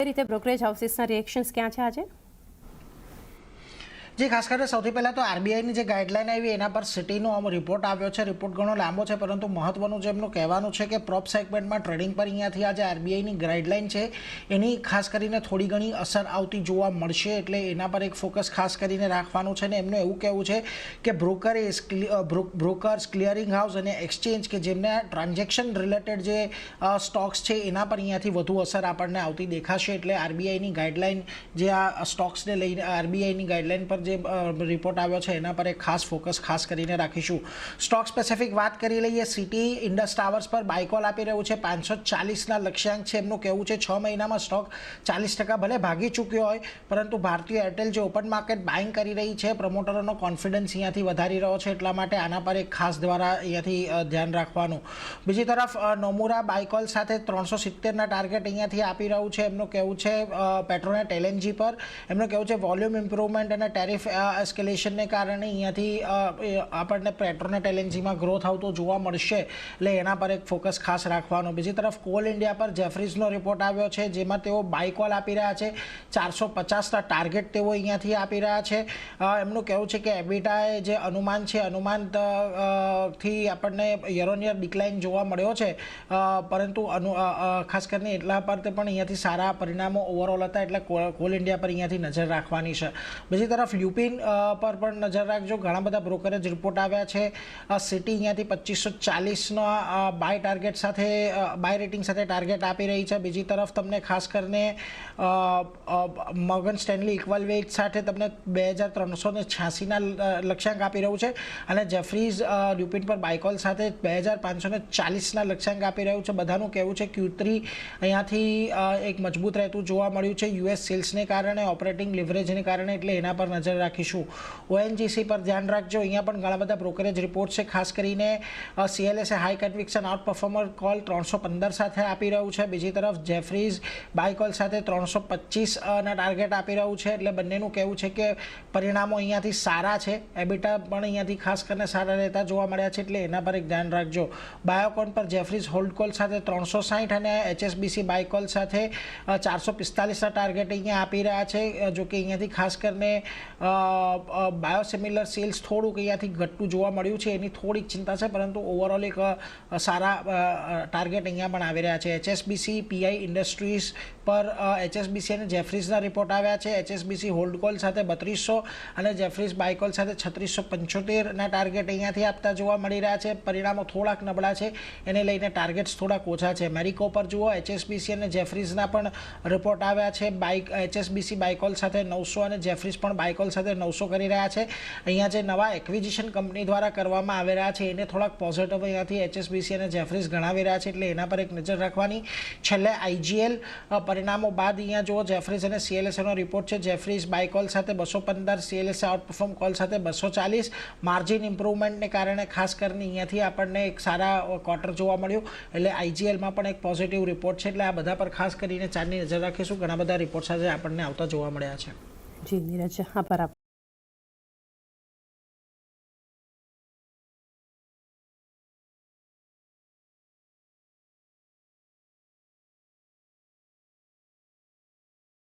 એ રીતે brokerage હાઉસીસના reactions ક્યાં છે આજે? જે ખાસ કરીને સૌથી પહેલાં તો આરબીઆઈની જે ગાઈડલાઈન આવી એના પર સિટીનો રિપોર્ટ આવ્યો છે. રિપોર્ટ ઘણો લાંબો છે, પરંતુ મહત્વનું જે એમનું કહેવાનું છે કે પ્રોપ સેગમેન્ટમાં ટ્રેડિંગ પર અહીંયાથી આજે આરબીઆઈની ગાઈડલાઈન છે એની ખાસ કરીને થોડી ઘણી અસર આવતી જોવા મળશે, એટલે એના પર એક ફોકસ ખાસ કરીને રાખવાનું છે. ને એમનું એવું કહેવું છે કે બ્રોકર્સ, ક્લિયરિંગ હાઉસ અને એક્સચેન્જ કે જેમને ટ્રાન્ઝેક્શન રિલેટેડ જે સ્ટોક્સ છે એના પર અહીંયાથી વધુ અસર આપણને આવતી દેખાશે. એટલે આરબીઆઈની ગાઈડલાઈન જે આ સ્ટોક્સને લઈને આરબીઆઈની ગાઈડલાઈન પર જે રિપોર્ટ આવ્યો છે એના પર એક ખાસ ફોકસ ખાસ કરીને રાખીશું. સ્ટોક સ્પેસિફિક વાત કરી લઈએ. સિટી ઇન્ડસ ટાવર્સ પર બાયકોલ આપી રહ્યું છે. 540ના લક્ષ્યાંક છે. એમનું કહેવું છે 6 મહિનામાં સ્ટોક 40% ભલે ભાગી ચૂક્યો હોય, પરંતુ ભારતીય એરટેલ જે ઓપન માર્કેટ બાઇંગ કરી રહી છે, પ્રમોટરોનો કોન્ફિડન્સ અહીંયાથી વધારી રહ્યો છે, એટલા માટે આના પર એક ખાસ દ્વારા અહીંયાથી ધ્યાન રાખવાનું. બીજી તરફ નોમુરા બાયકોલ સાથે 370ના ટાર્ગેટ અહીંયાથી આપી રહ્યું છે. એમનું કહેવું છે પેટ્રોનેટ એલએનજી પર એમનું કહેવું છે વોલ્યુમ ઇમ્પ્રુવમેન્ટ અને ટેરિફ એસ્કેલેશનને કારણે અહીંયાથી આપણને પેટ્રોનેટ એલએનજીમાં ગ્રોથ આવતો જોવા મળશે, એટલે એના પર એક ફોકસ ખાસ રાખવાનો. બીજી તરફ કોલ ઇન્ડિયા પર જેફરીઝનો રિપોર્ટ આવ્યો છે, જેમાં તેઓ બાયકોલ આપી રહ્યા છે. 450ના ટાર્ગેટ તેઓ અહીંયાથી આપી રહ્યા છે. એમનું કહેવું છે કે એબિટાએ જે અનુમાન છે અનુમાનથી આપણને યર ઓન યર ડિક્લાઇન જોવા મળ્યો છે, પરંતુ ખાસ કરીને એટલા પર તે પણ અહીંયાથી સારા પરિણામો ઓવરઓલ હતા, એટલે કોલ ઇન્ડિયા પર અહીંયાથી નજર રાખવાની છે. બીજી તરફ લ્યુપિન પર પણ નજર રાખજો. ઘણા બધા બ્રોકરેજ રિપોર્ટ આવ્યા છે. સિટી અહીંયાથી 2540નો બાય ટાર્ગેટ સાથે બાય રેટિંગ સાથે ટાર્ગેટ આપી રહી છે. બીજી તરફ તમને ખાસ કરીને મોર્ગન સ્ટેનલી ઇક્વલ વેઇટ સાથે તમને 2386ના લક્ષ્યાંક આપી રહ્યું છે, અને જેફરીઝ લ્યુપિન પર બાયકોલ સાથે 2540ના લક્ષ્યાંક આપી રહ્યું છે. બધાનું કહેવું છે Q3 અહીંયાથી એક મજબૂત રહેતું જોવા મળ્યું છે યુએસ સેલ્સને કારણે, ઓપરેટિંગ લિવરેજને કારણે, એટલે એના પર નજર રાખીશું. ઓએનજીસી પર ધ્યાન રાખજો. અહીંયા પણ ઘણા બધા બ્રોકરેજ રિપોર્ટ છે. ખાસ કરીને CLSA high conviction outperformer call 315 સાથે આપી રહ્યું છે. બીજી તરફ જેફરીઝ બાયકોલ સાથે 325ના ટાર્ગેટ આપી રહ્યું છે, એટલે બંનેનું કહેવું છે કે પરિણામો અહીંયાથી સારા છે. એબિટા પણ અહીંયાથી ખાસ કરીને સારા રહેતા જોવા મળ્યા છે, એટલે એના પર એક ધ્યાન રાખજો. બાયોકોન પર જેફરીઝ હોલ્ડ કોલ સાથે 360 અને એચએસબીસી બાયકોલ સાથે 445ના ટાર્ગેટ અહીંયા આપી રહ્યા છે. જોકે અહીંયાથી ખાસ કરીને બાયોસિમિલર સેલ્સ થોડુંક અહીંયાથી ઘટતું જોવા મળ્યું છે, એની થોડીક ચિંતા છે, પરંતુ ઓવરઓલ એક સારા ટાર્ગેટ અહીંયા પણ આવી રહ્યા છે. એચએસબીસી પીઆઈ ઇન્ડસ્ટ્રીઝ પર એચએસબીસી અને જેફરીઝના રિપોર્ટ આવ્યા છે. એચએસબીસી હોલ્ડ કોલ સાથે 3200 અને જેફરીઝ બાયકોલ સાથે 3675ના ટાર્ગેટ અહીંયાથી આપતા જોવા મળી રહ્યા છે. પરિણામો થોડાક નબળા છે, એને લઈને ટાર્ગેટ્સ થોડાક ઓછા છે. મેરિકો પર જુઓ, એચએસબીસી અને જેફરીઝના પણ રિપોર્ટ આવ્યા છે. એચએસબીસી બાયકોલ સાથે 900 અને જેફરીઝ પણ બાયકોલ સાથે 900 કરી રહ્યા છે. અહીંયા જે નવા એક્વિઝિશન કંપની દ્વારા કરવામાં આવી રહ્યા છે એને થોડાક પોઝિટિવ અહીંયાથી એચએસબીસી અને જેફરીઝ ગણાવી રહ્યા છે, એટલે એના પર એક નજર રાખવાની. છેલ્લે આઈજીએલ પરિણામો બાદ અહીંયા જુઓ, જેફરીઝ અને સીએલએસએનો રિપોર્ટ છે. જેફરીઝ બાયકોલ સાથે 215, સીએલએસએ આઉટપરફોર્મ કોલ સાથે 240. માર્જિન ઇમ્પ્રુવમેન્ટને કારણે ખાસ કરીને અહીંયાથી આપણને એક સારા ક્વાર્ટર જોવા મળ્યું, એટલે આઈજીએલમાં પણ એક પોઝિટિવ રિપોર્ટ છે. એટલે આ બધા પર ખાસ કરીને ચારની નજર રાખીશું. ઘણા બધા રિપોર્ટ સાથે આપણને આવતા જોવા મળ્યા છે. જી નીરજ, આભાર.